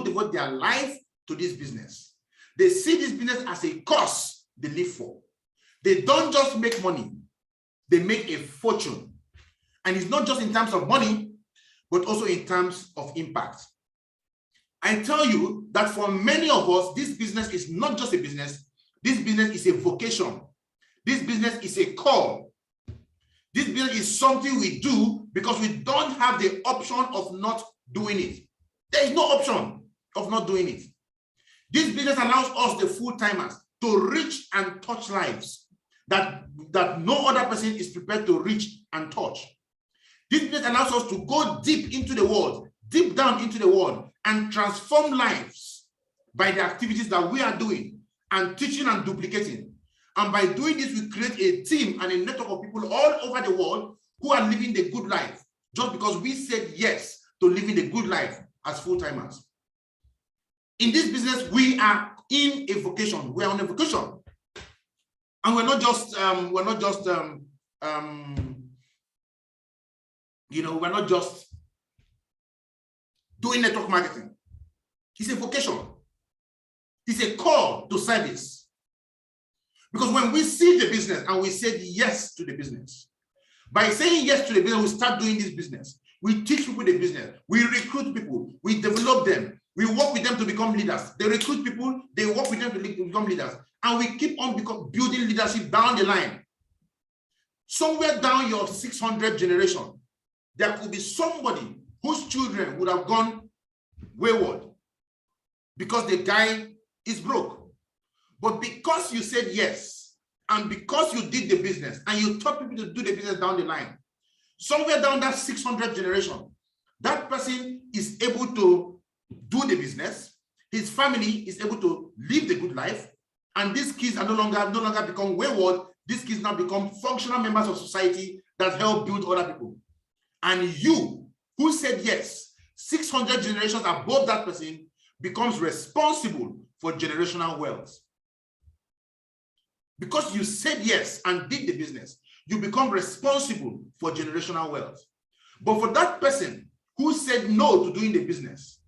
devote their life to this business. They see this business as a cause they live for. They don't just make money, they make a fortune. And it's not just in terms of money, but also in terms of impact. I tell you that for many of us, this business is not just a business. This business is a vocation. This business is a call. This business is something we do because we don't have the option of not doing it. There is no option of not doing it. This business allows us, the full-timers, to reach and touch lives that no other person is prepared to reach and touch. This business allows us to go deep into the world, deep down into the world, and transform lives by the activities that we are doing and teaching and duplicating. And by doing this, we create a team and a network of people all over the world who are living the good life, just because we said yes to living the good life as full-timers. In this business, we are in a vocation. We are on a vocation. And we're not just doing network marketing. It's a vocation. It's a call to service. Because when we see the business and we said yes to the business, by saying yes to the business, we start doing this business. We teach people the business. We recruit people. We develop them. We work with them to become leaders. They recruit people. They work with them to become leaders. And we keep on building leadership down the line. Somewhere down your 600 generation, there could be somebody whose children would have gone wayward because the guy is broke. But because you said yes, and because you did the business, and you taught people to do the business down the line, somewhere down that 600 generation, that person is able to do the business, his family is able to live the good life, and these kids are no longer become wayward. These kids now become functional members of society that help build other people. And you, who said yes, 600 generations above that person, becomes responsible for generational wealth. Because you said yes and did the business, you become responsible for generational wealth. But for that person who said no to doing the business,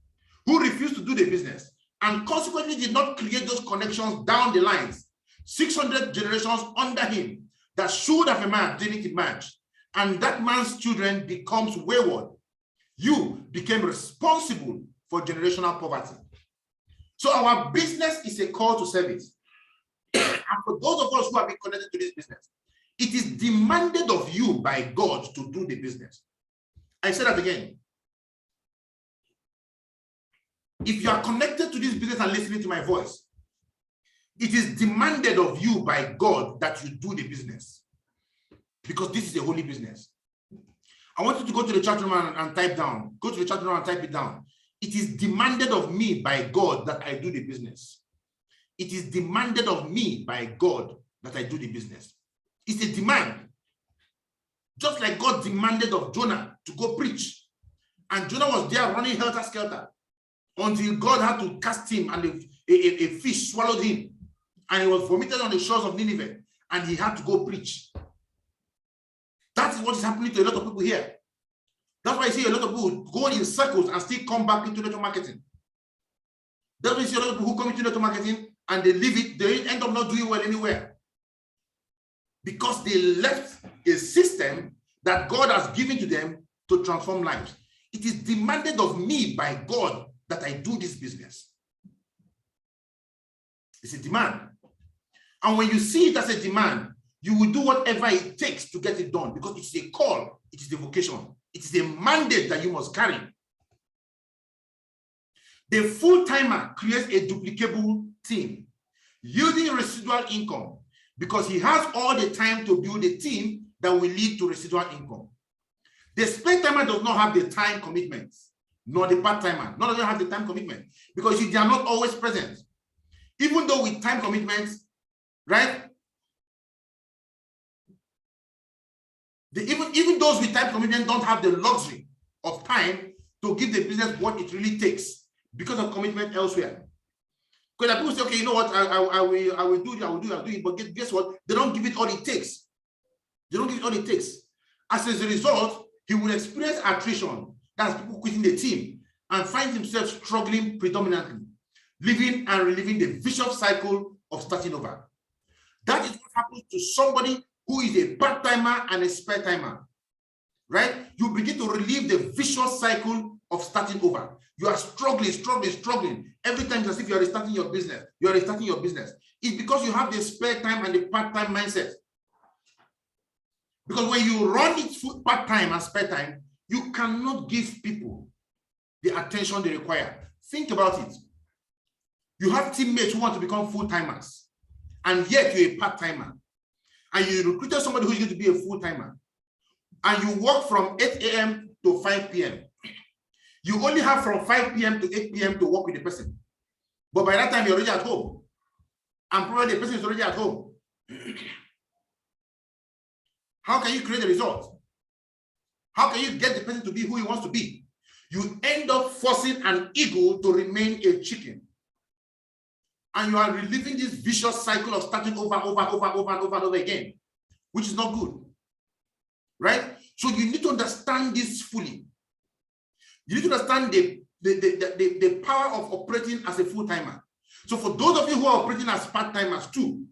who refused to do the business, and consequently did not create those connections down the lines, 600 generations under him that should have emerged didn't emerge, and that man's children becomes wayward, you became responsible for generational poverty. So our business is a call to service. And for those of us who have been connected to this business, it is demanded of you by God to do the business. I say that again. If you are connected to this business and listening to my voice, it is demanded of you by God that you do the business, because this is a holy business. I want you to go to the chat room and type down. Go to the chat room and type it down. It is demanded of me by God that I do the business. It is demanded of me by God that I do the business. It's a demand. Just like God demanded of Jonah to go preach. And Jonah was there running helter-skelter until God had to cast him, and a fish swallowed him. And he was vomited on the shores of Nineveh, and he had to go preach. That is what is happening to a lot of people here. That's why I see a lot of people go in circles and still come back into network marketing. That's why I see a lot of people who come into network marketing and they leave it, they end up not doing well anywhere. Because they left a system that God has given to them to transform lives. It is demanded of me by God that I do this business. It's a demand. And when you see it as a demand, you will do whatever it takes to get it done, because it's a call, it is a vocation, it is a mandate that you must carry. The full-timer creates a duplicable team, yielding residual income, because he has all the time to build a team that will lead to residual income. The spare-timer does not have the time commitments, nor the part-timer. None of them have the time commitment, because they are not always present. Even though with time commitments, right? Even those with time commitment don't have the luxury of time to give the business what it really takes because of commitment elsewhere. Because people say, okay, you know what, I will do it, but guess what? They don't give it all it takes. They don't give it all it takes. As a result, he will experience attrition. That's people quitting the team, and find himself struggling predominantly, living and reliving the vicious cycle of starting over. That is what happens to somebody who is a part-timer and a spare-timer, right? You begin to relive the vicious cycle of starting over. You are struggling. Every time it's as if you are restarting your business. It's because you have the spare time and the part-time mindset. Because when you run it part-time and spare time, you cannot give people the attention they require. Think about it. You have teammates who want to become full-timers, and yet you're a part-timer. And you recruited somebody who's going to be a full-timer, and you work from 8 a.m. to 5 p.m. You only have from 5 p.m. to 8 p.m. to work with the person. But by that time, you're already at home. And probably the person is already at home. How can you create a result? How can you get the person to be who he wants to be? You end up forcing an eagle to remain a chicken. And you are reliving this vicious cycle of starting over again, which is not good, right? So you need to understand this fully. You need to understand the power of operating as a full-timer. So for those of you who are operating as part-timers too,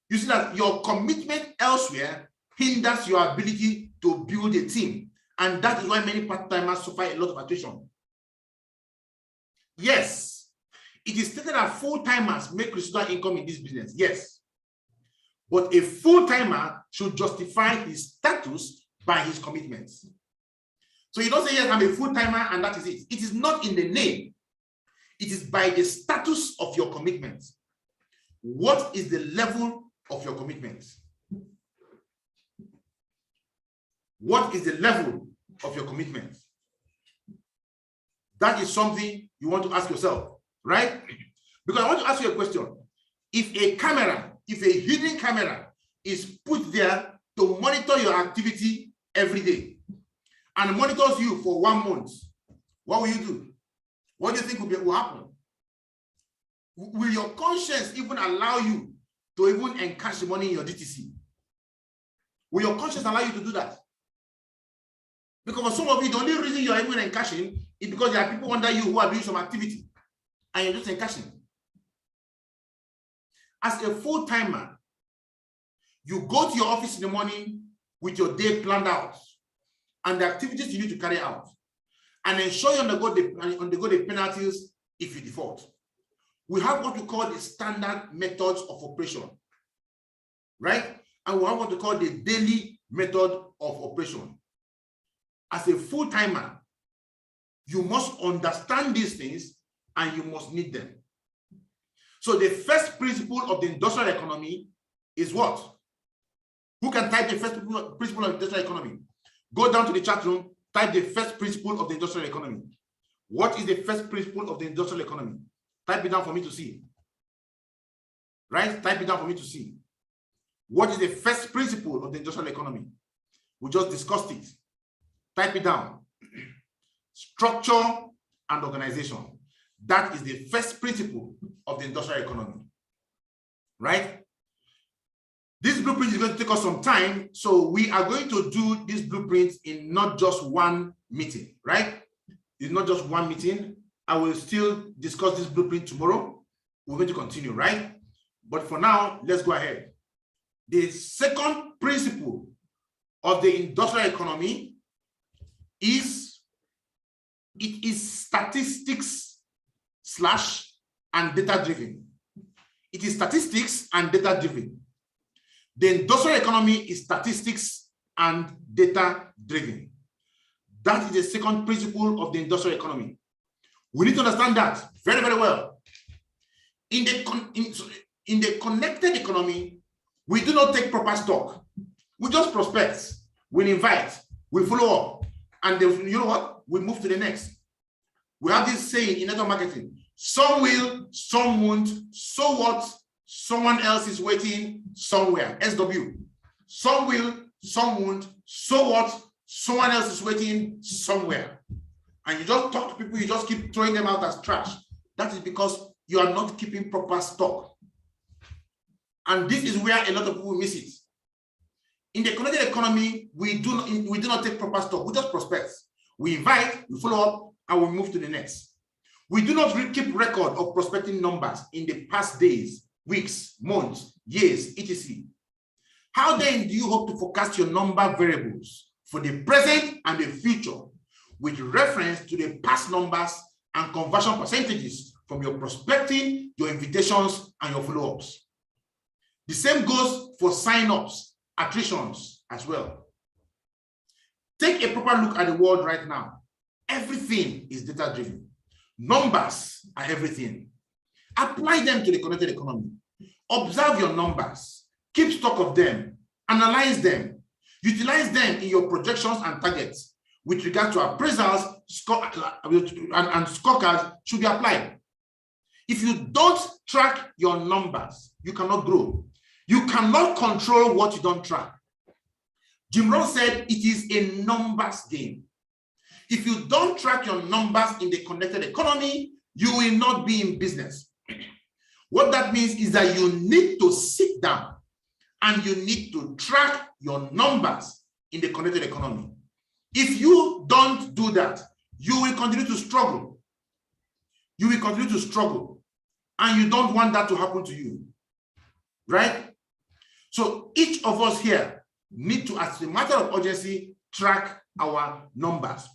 you see that your commitment elsewhere hinders your ability to build a team. And that is why many part-timers suffer a lot of attrition. Yes. It is stated that full-timers make residual income in this business, yes. But a full-timer should justify his status by his commitments. So you don't say, yes, I'm a full-timer and that is it. It is not in the name. It is by the status of your commitments. What is the level of your commitments? What is the level of your commitments? That is something you want to ask yourself. right? Because I want to ask you a question. If a hidden camera is put there to monitor your activity every day and monitors you for 1 month, what will you do? What do you think will happen? Will your conscience even allow you to even encash the money in your DTC? Will your conscience allow you to do that? Because for some of you, the only reason you are even encashing is because there are people under you who are doing some activity and you're just encashing. As a full-timer, you go to your office in the morning with your day planned out and the activities you need to carry out, and ensure you undergo the penalties if you default. We have what we call the standard methods of operation, right? And we have what we call the daily method of operation. As a full-timer, you must understand these things and you must need them. So the first principle of the industrial economy is what? Who can type the first principle of the industrial economy? Go down to the chat room, type the first principle of the industrial economy. What is the first principle of the industrial economy? Type it down for me to see. Right? Type it down for me to see. What is the first principle of the industrial economy? We just discussed it. Type it down. Structure and organization. That is the first principle of the industrial economy. Right? This blueprint is going to take us some time, so we are going to do this blueprint in not just one meeting, right? It's not just one meeting. I will still discuss this blueprint tomorrow. We're going to continue, right? But for now, let's go ahead. The second principle of the industrial economy is it is statistics / and data driven. It is statistics and data driven. The industrial economy is statistics and data driven. That is the second principle of the industrial economy. We need to understand that very, very well. In the connected economy, we do not take proper stock. We just prospect, we invite, we follow up, and then, you know what? We move to the next. We have this saying in network marketing: some will, some won't. So what? Someone else is waiting somewhere. SW. Some will, some won't. So what? Someone else is waiting somewhere. And you just talk to people, you just keep throwing them out as trash. That is because you are not keeping proper stock. And this is where a lot of people miss it. In the connected economy, we do not take proper stock. We just prospect. We invite, we follow up, and we move to the next. We do not keep record of prospecting numbers in the past days, weeks, months, years, etc. How then do you hope to forecast your number variables for the present and the future with reference to the past numbers and conversion percentages from your prospecting, your invitations, and your follow-ups? The same goes for sign-ups, attritions as well. Take a proper look at the world right now. Everything is data-driven. Numbers are everything. Apply them to the connected economy. Observe your numbers. Keep stock of them. Analyze them. Utilize them in your projections and targets. With regard to appraisals, and scorecards should be applied. If you don't track your numbers, you cannot grow. You cannot control what you don't track. Jim Rohn said it is a numbers game. If you don't track your numbers in the connected economy, you will not be in business. What that means is that you need to sit down and you need to track your numbers in the connected economy. If you don't do that, you will continue to struggle. You will continue to struggle. And you don't want that to happen to you. Right? So each of us here need to, as a matter of urgency, track our numbers.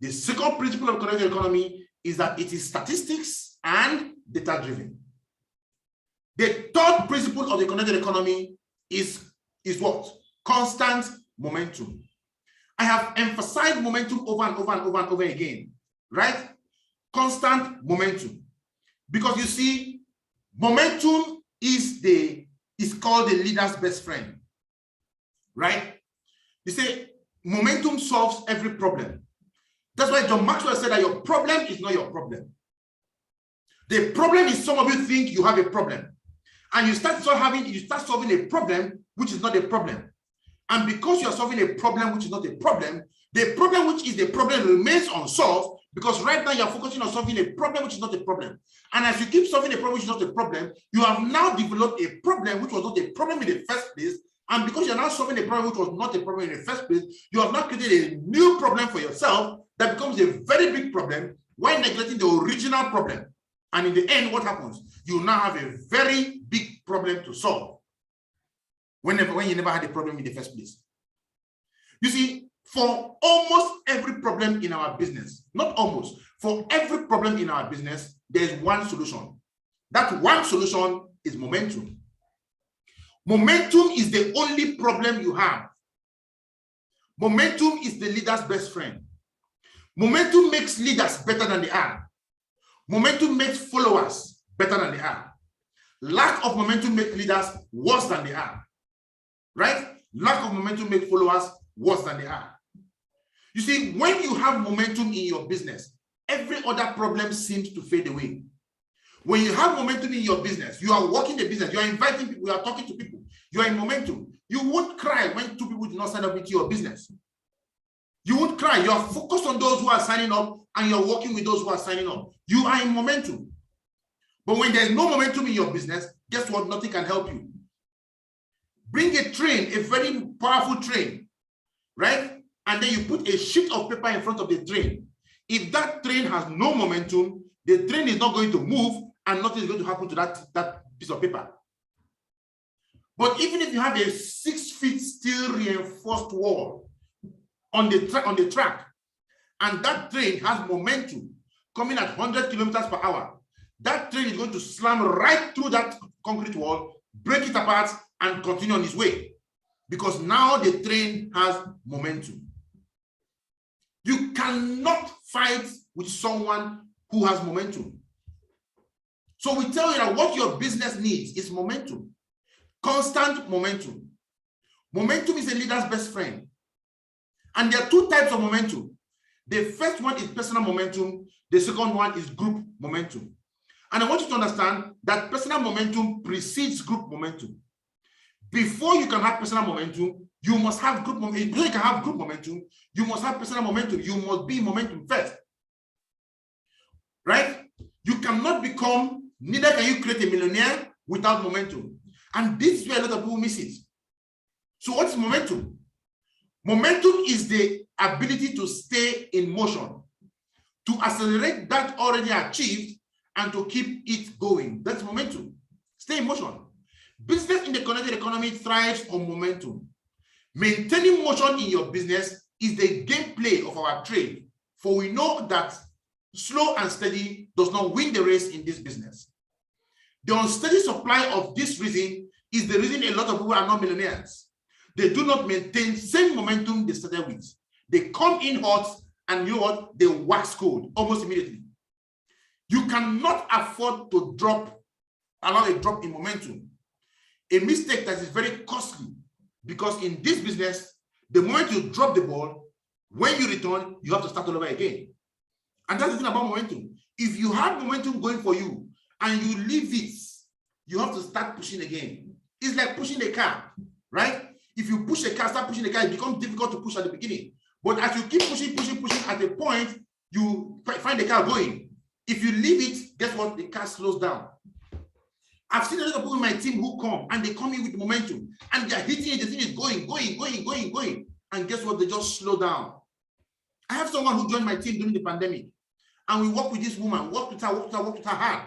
The second principle of connected economy is that it is statistics and data-driven. The third principle of the connected economy is what? Constant momentum. I have emphasized momentum over and over and over and over again, right? Constant momentum. Because you see, momentum is called the leader's best friend, right? You say momentum solves every problem. That's why John Maxwell said that your problem is not your problem. The problem is some of you think you have a problem, and you start solving a problem which is not a problem. And because you are solving a problem which is not a problem, the problem which is the problem remains unsolved, because right now you are focusing on solving a problem which is not a problem. And as you keep solving a problem which is not a problem, you have now developed a problem which was not a problem in the first place. And because you're now solving a problem which was not a problem in the first place, you have now created a new problem for yourself that becomes a very big problem while neglecting the original problem. And in the end, what happens? You now have a very big problem to solve when you never had a problem in the first place. You see, for almost every problem in our business, not almost, for every problem in our business, there's one solution. That one solution is momentum. Momentum is the only problem you have. Momentum is the leader's best friend. Momentum makes leaders better than they are. Momentum makes followers better than they are. Lack of momentum makes leaders worse than they are. Right? Lack of momentum makes followers worse than they are. You see, when you have momentum in your business, every other problem seems to fade away. When you have momentum in your business, you are working the business, you are inviting people, you are talking to people, you are in momentum. You won't cry when two people do not sign up into your business. You won't cry. You are focused on those who are signing up, and you're working with those who are signing up. You are in momentum. But when there's no momentum in your business, guess what? Nothing can help you. Bring a train, a very powerful train, right? And then you put a sheet of paper in front of the train. If that train has no momentum, the train is not going to move, and nothing is going to happen to that piece of paper. But even if you have a 6 feet steel reinforced wall on the track, and that train has momentum coming at 100 kilometers per hour, that train is going to slam right through that concrete wall, break it apart, and continue on its way, because now the train has momentum. You cannot fight with someone who has momentum. So we tell you that what your business needs is momentum, constant momentum. Momentum is a leader's best friend. And there are two types of momentum. The first one is personal momentum. The second one is group momentum. And I want you to understand that personal momentum precedes group momentum. Before you can have personal momentum, you must have group momentum. Before you can have group momentum, you must have personal momentum. You must be momentum first. Right? You cannot become, neither can you create a millionaire without momentum. And this is where a lot of people miss it. So what is momentum? Momentum is the ability to stay in motion, to accelerate that already achieved, and to keep it going. That's momentum. Stay in motion. Business in the connected economy thrives on momentum. Maintaining motion in your business is the gameplay of our trade, for we know that slow and steady does not win the race in this business. The unsteady supply of this reason is the reason a lot of people are not millionaires. They do not maintain same momentum they started with. They come in hot, and you know what? They wax cold almost immediately. You cannot afford to allow a drop in momentum. A mistake that is very costly, because in this business, the moment you drop the ball, when you return, you have to start all over again. And that's the thing about momentum. If you have momentum going for you and you leave it, you have to start pushing again. It's like pushing a car, right? If you push a car, start pushing the car, it becomes difficult to push at the beginning. But as you keep pushing, at a point, you find the car going. If you leave it, guess what? The car slows down. I've seen a lot of people in my team who come, and they come in with momentum, and they're hitting it, the thing is going. And guess what? They just slow down. I have someone who joined my team during the pandemic, and we worked with this woman, worked with her hard.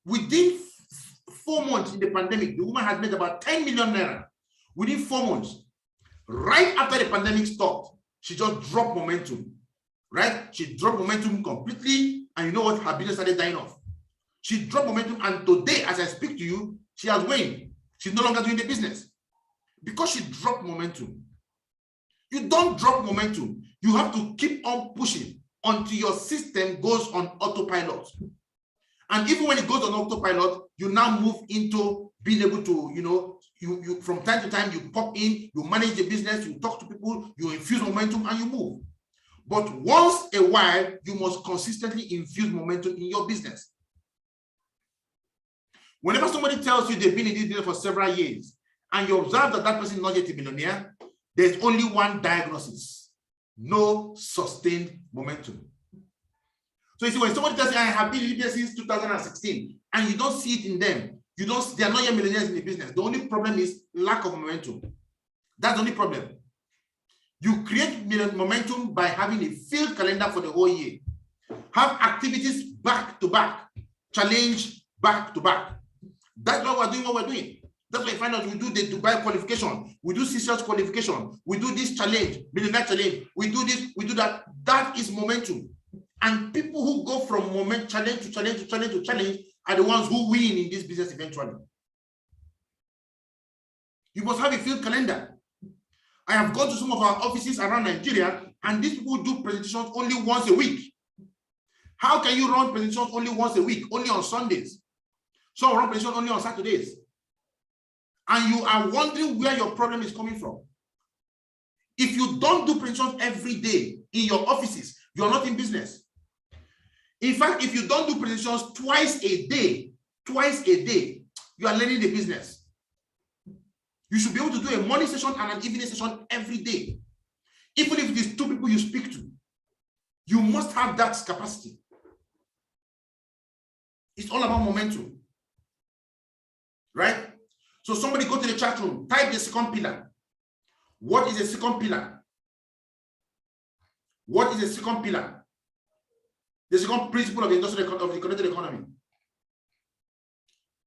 Within 4 months in the pandemic, the woman had made about 10 million naira. Within 4 months, right after the pandemic stopped, she just dropped momentum, right? She dropped momentum completely, and you know what? Her business started dying off. She dropped momentum, and today, as I speak to you, she has waned. She's no longer doing the business because she dropped momentum. You don't drop momentum. You have to keep on pushing until your system goes on autopilot. And even when it goes on autopilot, you now move into being able to, you from time to time, you pop in, you manage the business, you talk to people, you infuse momentum, and you move. But once a while, you must consistently infuse momentum in your business. Whenever somebody tells you they've been in this business for several years and you observe that that person is not yet a millionaire, there's only one diagnosis: no sustained momentum. So you see, when somebody tells you, I have been in this business since 2016, and you don't see it in them, they are not yet millionaires in the business. The only problem is lack of momentum. That's the only problem. You create momentum by having a field calendar for the whole year. Have activities back to back, challenge back to back. That's why we're doing what we're doing. That's why you find out we do the Dubai qualification, we do CCS qualification, we do this challenge, millionaire challenge, we do this, we do that. That is momentum. And people who go from challenge to challenge to challenge to challenge are the ones who win in this business eventually. You must have a field calendar. I have gone to some of our offices around Nigeria, and these people do presentations only once a week. How can you run presentations only once a week, only on Sundays? Some run presentations only on Saturdays. And you are wondering where your problem is coming from. If you don't do presentations every day in your offices, you are not in business. In fact, if you don't do presentations twice a day, you are learning the business. You should be able to do a morning session and an evening session every day. Even if it is 2 people you speak to, you must have that capacity. It's all about momentum, right? So somebody go to the chat room, type the second pillar. What is the second pillar? What is the second pillar? The second principle of the industrial of the connected economy.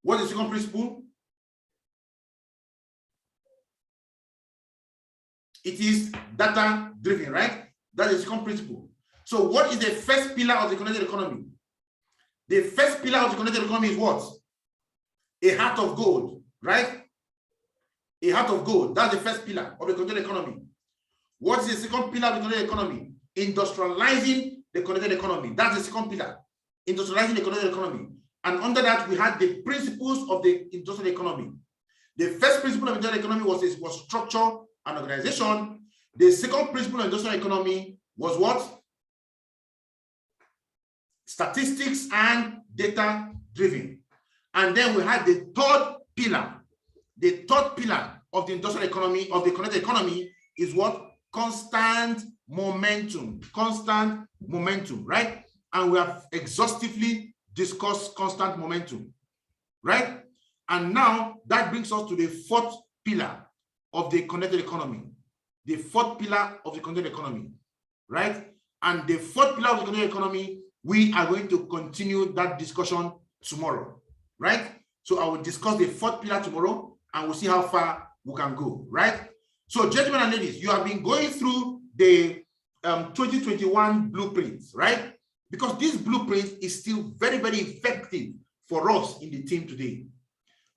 What is the second principle? It is data driven, right? That is the second principle. So what is the first pillar of the connected economy? The first pillar of the connected economy is what? A heart of gold, right? A heart of gold. That's the first pillar of the connected economy. What is the second pillar of the connected economy? Industrializing the connected economy. That's the second pillar. Industrializing the connected economy. And under that, we had the principles of the industrial economy. The first principle of industrial economy was structure and organization. The second principle of industrial economy was what? Statistics and data driven. And then we had the third pillar. The third pillar of the industrial economy, of the connected economy, is what? Constant momentum. Constant momentum, right? And we have exhaustively discussed constant momentum, right? And now that brings us to the fourth pillar of the connected economy. The fourth pillar of the connected economy, right? And the fourth pillar of the connected economy, we are going to continue that discussion tomorrow, right? So I will discuss the fourth pillar tomorrow, and we'll see how far we can go, right? So gentlemen and ladies, you have been going through the 2021 blueprints, right? Because this blueprint is still very, very effective for us in the team today,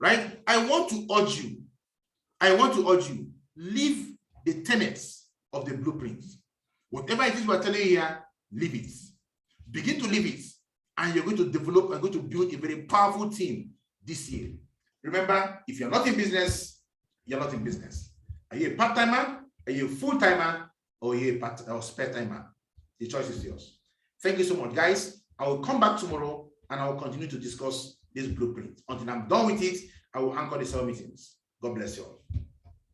right? I want to urge you, leave the tenets of the blueprints. Whatever it is we're telling you here, leave it. Begin to leave it, and you're going to develop and going to build a very powerful team this year. Remember, if you're not in business, you're not in business. Are you a part-timer? Are you a full-timer? Or are you a spare-timer? The choice is yours. Thank you so much, guys. I will come back tomorrow, and I will continue to discuss this blueprint. Until I'm done with it, I will anchor the 7 meetings. God bless you all.